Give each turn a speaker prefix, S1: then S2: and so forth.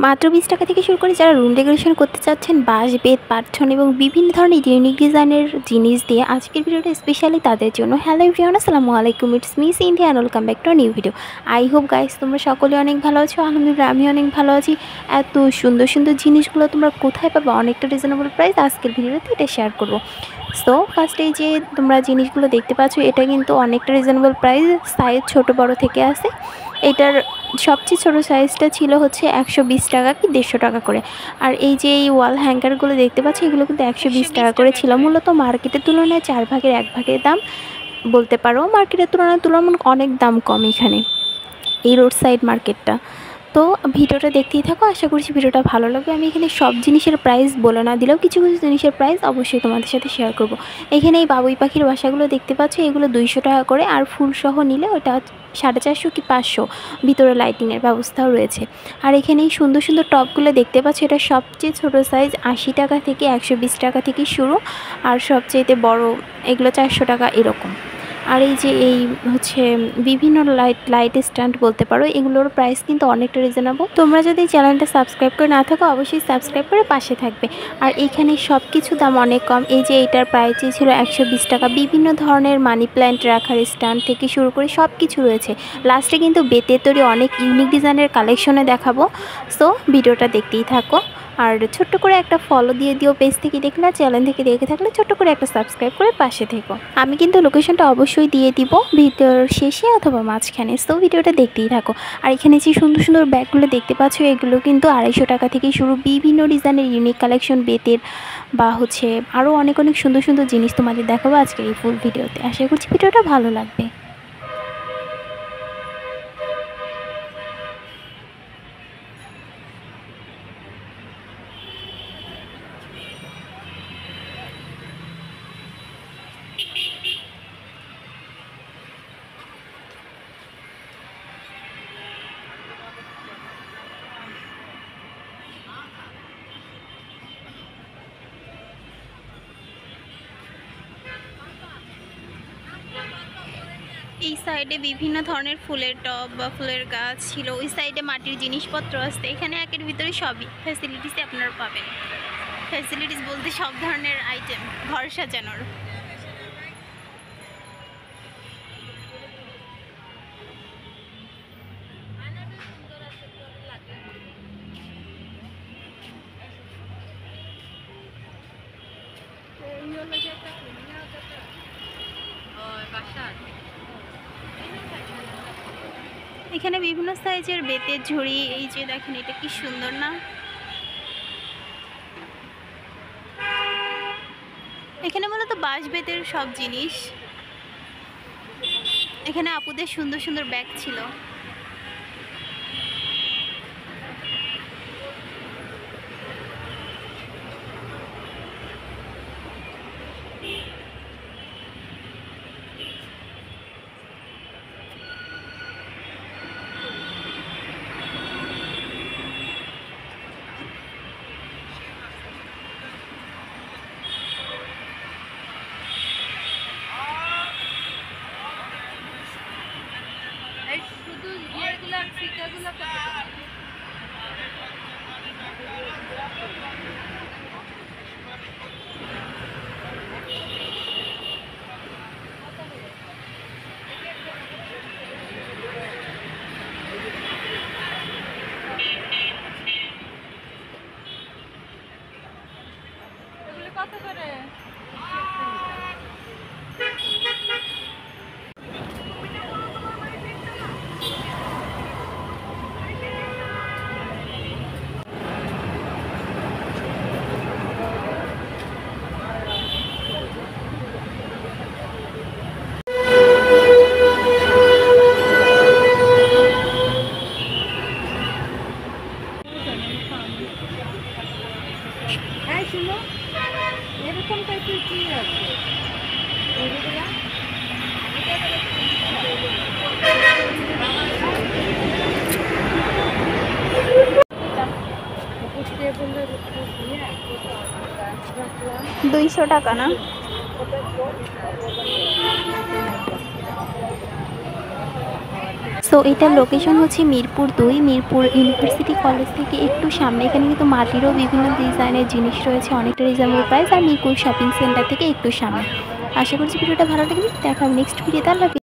S1: মাত্র 20 টাকা থেকে শুরু করে যারা রুম ডেকোরেশন করতে চাচ্ছেন বাঁশ বেত পাটছন এবং বিভিন্ন ধরনের ইউনিক ডিজাইনের জিনিস দিয়ে আজকের ভিডিওটা স্পেশালি তাদের জন্য। হ্যালো এভরিওয়ান, আসসালামু আলাইকুম, it's me Sinthia and welcome back to new video. I hope guys তোমরা সকলে অনেক ভালো আছো। আলহামদুলিল্লাহ আমি অনেক ভালো আছি। এত সুন্দর সুন্দর জিনিসগুলো তোমরা কোথায় পাবে অনেকটা রিজনেবল প্রাইস, আজকের ভিডিওতে এটা শেয়ার করবো। সো ফার্স্টে যে তোমরা জিনিসগুলো দেখতে পাচ্ছ এটা কিন্তু অনেকটা রিজনেবল প্রাইস, সাইজ ছোট বড় থেকে আছে। এটার সবচেয়ে ছোটো সাইজটা ছিল হচ্ছে 120 টাকা কি 150 টাকা করে। আর এই যে এই ওয়াল হ্যাঙ্গারগুলো দেখতে পাচ্ছি এগুলো কিন্তু 120 টাকা করে ছিল। মূলত মার্কেটের তুলনায় 4 ভাগের 1 ভাগের দাম বলতে পারো। মার্কেটের তুলনায় অনেক দাম কম এখানে, এই রোড সাইড মার্কেটটা। তো ভিডিওটা দেখতেই থাকো, আশা করছি ভিডিওটা ভালো লাগবে। আমি এখানে সব জিনিসের প্রাইস বলে না দিলেও কিছু কিছু জিনিসের প্রাইস অবশ্যই তোমাদের সাথে শেয়ার করব। এখানে এই বাবুই পাখির বাসাগুলো দেখতে পাচ্ছ, এগুলো 200 টাকা করে, আর ফুলসহ নিলে ওটা 450 কি 500। ভিতরে লাইটিংয়ের ব্যবস্থাও রয়েছে। আর এখানে এই সুন্দর সুন্দর টপগুলো দেখতে পাচ্ছ, এটা সবচেয়ে ছোটো সাইজ 80 টাকা থেকে 120 টাকা থেকে শুরু, আর সবচেয়েতে বড় এগুলো 400 টাকা এরকম। আর এই যে এই হচ্ছে বিভিন্ন লাইট স্ট্যান্ড বলতে পারো, এগুলোর প্রাইস কিন্তু অনেকটা রিজনেবল। তোমরা যদি চ্যানেলটা সাবস্ক্রাইব করে না থাকো অবশ্যই সাবস্ক্রাইব করে পাশে থাকবে। আর এখানে সব কিছু দাম অনেক কম। এই যে এটার প্রাইসই ছিল 120 টাকা। বিভিন্ন ধরনের মানি প্ল্যান্ট রাখার স্ট্যান্ড থেকে শুরু করে সব কিছু রয়েছে। লাস্টে কিন্তু বেতের তৈরি অনেক ইউনিক ডিজাইনের কালেকশনে দেখাবো। সো ভিডিওটা দেখতেই থাকো। আর ছোট্ট করে একটা ফলো দিয়ে দিও পেজ থেকে দেখলে, চ্যানেল থেকে দেখে থাকলে ছোট্ট করে একটা সাবস্ক্রাইব করে পাশে থেকো। আমি কিন্তু লোকেশনটা অবশ্যই দিয়ে দিব ভিডিওর শেষে অথবা মাঝখানে। সো ভিডিওটা দেখতেই থাকো। আর এখানে যে সুন্দর সুন্দর ব্যাগগুলো দেখতে পাচ্ছ এগুলো কিন্তু 250 টাকা থেকে শুরু। বিভিন্ন ডিজাইনের ইউনিক কালেকশন বেতের বা হচ্ছে আরও অনেক অনেক সুন্দর সুন্দর জিনিস তোমাদের দেখাবো আজকের এই ফুল ভিডিওতে। আশা করছি ভিডিওটা ভালো লাগবে। এই সাইডে বিভিন্ন ধরনের ফুলের টব বা ফুলের গাছ ছিল, ওই সাইডে মাটির জিনিসপত্র আছে। এখানে একের ভিতরে সবই ফ্যাসিলিটিস আপনারা পাবেন। ফ্যাসিলিটিস বলতে সব ধরনের আইটেম ঘর সাজানোর। এখানে বিভিন্ন সাইজের বেতের ঝুড়ি, এই যে দেখেন এটা কি সুন্দর না। এখানে মূলত বাঁশ বেতের সব জিনিস। এখানে আপুদের সুন্দর সুন্দর ব্যাগ ছিল। কত করে? এরকম টাইপের কি আছে? 200 টাকা না? সো এটার লোকেশন হচ্ছে মিরপুর 2, মিরপুর ইউনিভার্সিটি কলেজ থেকে একটু সামনে। এখানে কিন্তু মাটিরও বিভিন্ন ডিজাইনের জিনিস রয়েছে, অনেকটা রিজনেবল প্রাইস, আর মিরপুর শপিং সেন্টার থেকে একটু সামনে। আশা করছি ভিডিওটা ভালো লাগবে। দেখা হবে নেক্সট ভিডিওতে। আল্লাহ হাফেজ।